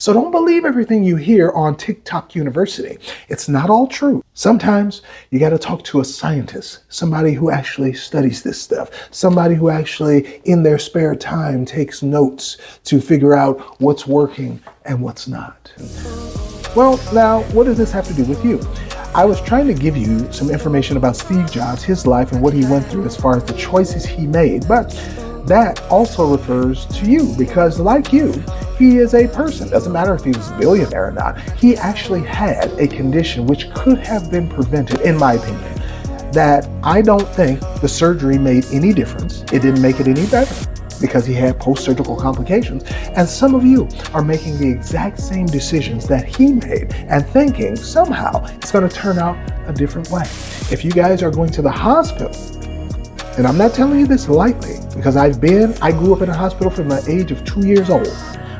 So don't believe everything you hear on TikTok University. It's not all true. Sometimes you got to talk to a scientist, somebody who actually studies this stuff, somebody who actually in their spare time takes notes to figure out what's working and what's not. Well, now, what does this have to do with you? I was trying to give you some information about Steve Jobs, his life, and what he went through as far as the choices he made. But that also refers to you because, like you, he is a person. Doesn't matter if he was a billionaire or not. He actually had a condition which could have been prevented, in my opinion, that I don't think the surgery made any difference. It didn't make it any better because he had post-surgical complications. And some of you are making the exact same decisions that he made and thinking somehow it's going to turn out a different way. If you guys are going to the hospital, and I'm not telling you this lightly because I grew up in a hospital from the age of 2 years old.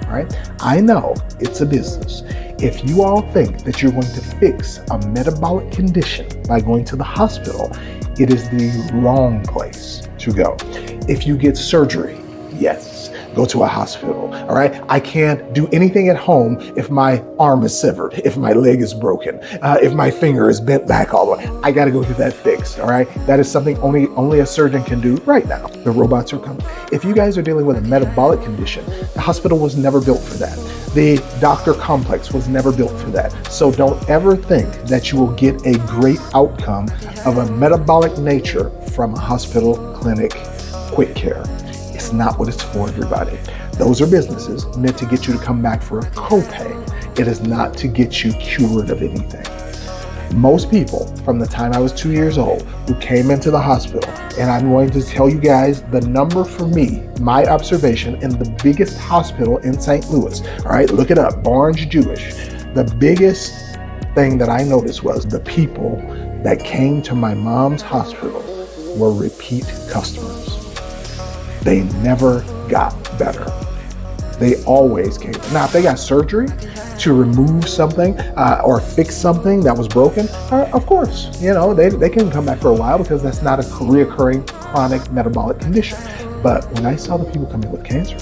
All right, I know it's a business. If you all think that you're going to fix a metabolic condition by going to the hospital, it is the wrong place to go. If you get surgery, yes, go to a hospital. All right, I can't do anything at home if my arm is severed, if my leg is broken, if my finger is bent back all the way. I got to go get that fixed. All right, that is something only a surgeon can do right now. The robots are coming. If you guys are dealing with a metabolic condition, the hospital was never built for that. The doctor complex was never built for that. So don't ever think that you will get a great outcome of a metabolic nature from a hospital, clinic, quick care. It's not what it's for, everybody. Those are businesses meant to get you to come back for a copay. It is not to get you cured of anything. Most people from the time I was 2 years old who came into the hospital, and I'm going to tell you guys the number for me, my observation in the biggest hospital in St. Louis. All right, look it up, Barnes Jewish. The biggest thing that I noticed was the people that came to my mom's hospital were repeat customers. They never got better. They always came. Now, if they got surgery to remove something or fix something that was broken, of course, they can come back for a while because that's not a reoccurring chronic metabolic condition. But when I saw the people come in with cancer,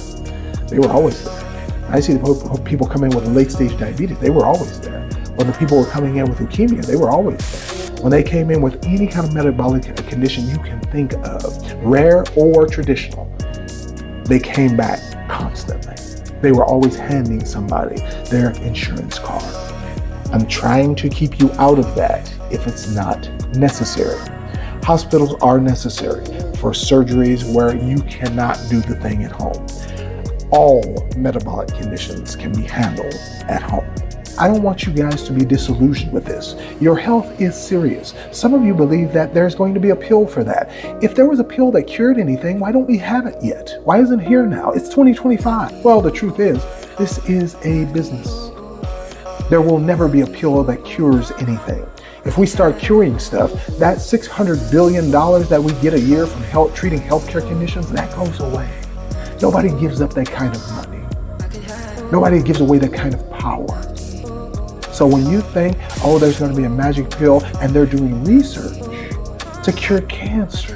they were always there. I see the people come in with late-stage diabetes, they were always there. When the people were coming in with leukemia, they were always there. When they came in with any kind of metabolic condition you can think of, rare or traditional, they came back constantly. They were always handing somebody their insurance card. I'm trying to keep you out of that if it's not necessary. Hospitals are necessary for surgeries where you cannot do the thing at home. All metabolic conditions can be handled at home. I don't want you guys to be disillusioned with this. Your health is serious. Some of you believe that there's going to be a pill for that. If there was a pill that cured anything, why don't we have it yet? Why isn't it here now? It's 2025. Well, the truth is, this is a business. There will never be a pill that cures anything. If we start curing stuff, that $600 billion that we get a year from treating healthcare conditions, that goes away. Nobody gives up that kind of money. Nobody gives away that kind of power. So when you think, oh, there's going to be a magic pill and they're doing research to cure cancer,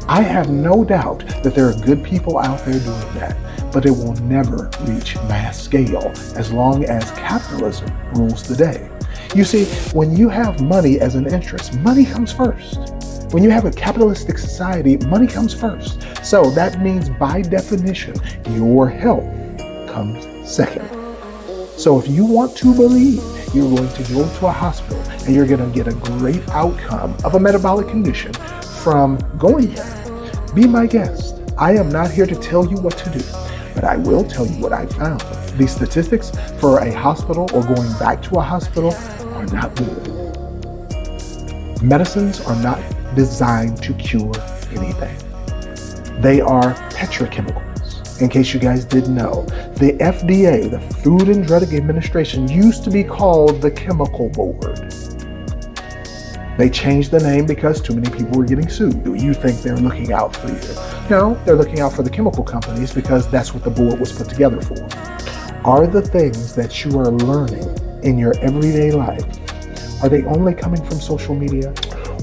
I have no doubt that there are good people out there doing that, but it will never reach mass scale as long as capitalism rules the day. You see, when you have money as an interest, money comes first. When you have a capitalistic society, money comes first. So that means by definition, your health comes second. So if you want to believe you're going to go to a hospital and you're going to get a great outcome of a metabolic condition from going there, be my guest. I am not here to tell you what to do, but I will tell you what I found. The statistics for a hospital or going back to a hospital are not good. Medicines are not designed to cure anything. They are petrochemicals. In case you guys didn't know, the FDA, the Food and Drug Administration, used to be called the Chemical Board. They changed the name because too many people were getting sued. Do you think they're looking out for you? No, they're looking out for the chemical companies because that's what the board was put together for. Are the things that you are learning in your everyday life, are they only coming from social media?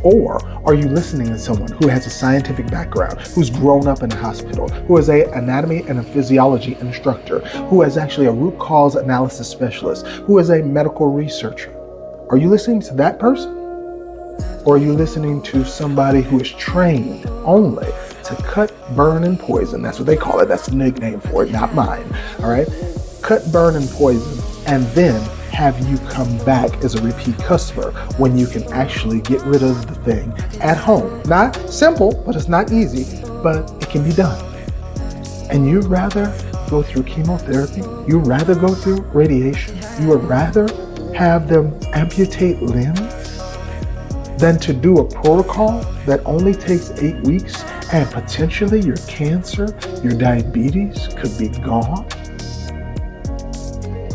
Or are you listening to someone who has a scientific background, who's grown up in a hospital, who is an anatomy and a physiology instructor, who is actually a root cause analysis specialist, who is a medical researcher? Are you listening to that person? Or are you listening to somebody who is trained only to cut, burn, and poison? That's what they call it. That's the nickname for it, not mine. All right? Cut, burn, and poison, and then have you come back as a repeat customer when you can actually get rid of the thing at home. Not simple, but it's not easy, but it can be done. And you'd rather go through chemotherapy, you'd rather go through radiation, you would rather have them amputate limbs than to do a protocol that only takes 8 weeks and potentially your cancer, your diabetes could be gone.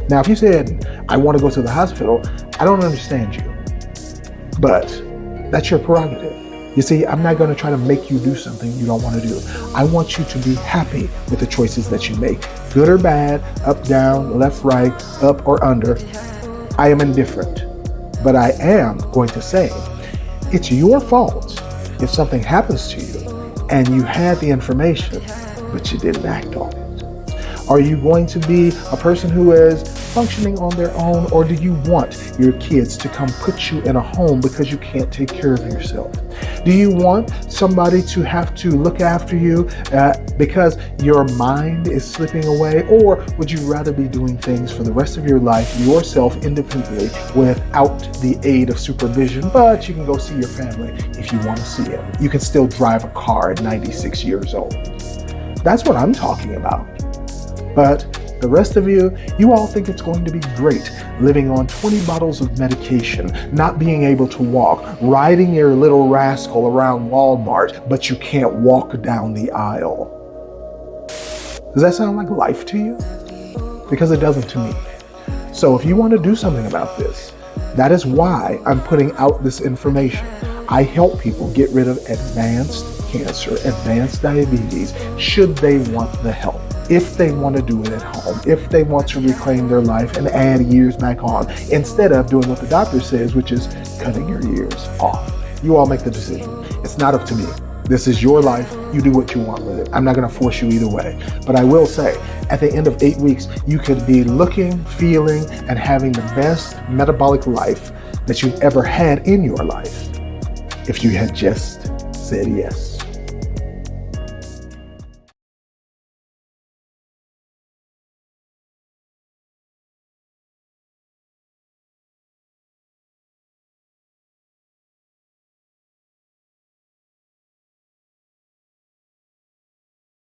Now, if you said, I want to go to the hospital, I don't understand you, but that's your prerogative. You see, I'm not going to try to make you do something you don't want to do. I want you to be happy with the choices that you make, good or bad, up, down, left, right, up or under. I am indifferent, but I am going to say it's your fault if something happens to you and you had the information, but you didn't act on it. Are you going to be a person who is functioning on their own, or do you want your kids to come put you in a home because you can't take care of yourself? Do you want somebody to have to look after you because your mind is slipping away? Or would you rather be doing things for the rest of your life yourself independently without the aid of supervision, but you can go see your family if you want to see them? You can still drive a car at 96 years old. That's what I'm talking about. But the rest of you all think it's going to be great living on 20 bottles of medication, not being able to walk, riding your little rascal around Walmart, but you can't walk down the aisle. Does that sound like life to you? Because it doesn't to me. So if you want to do something about this, that is why I'm putting out this information. I help people get rid of advanced cancer, advanced diabetes, should they want the help. If they want to do it at home, if they want to reclaim their life and add years back on, instead of doing what the doctor says, which is cutting your years off. You all make the decision. It's not up to me. This is your life. You do what you want with it. I'm not going to force you either way. But I will say, at the end of 8 weeks, you could be looking, feeling, and having the best metabolic life that you've ever had in your life if you had just said yes.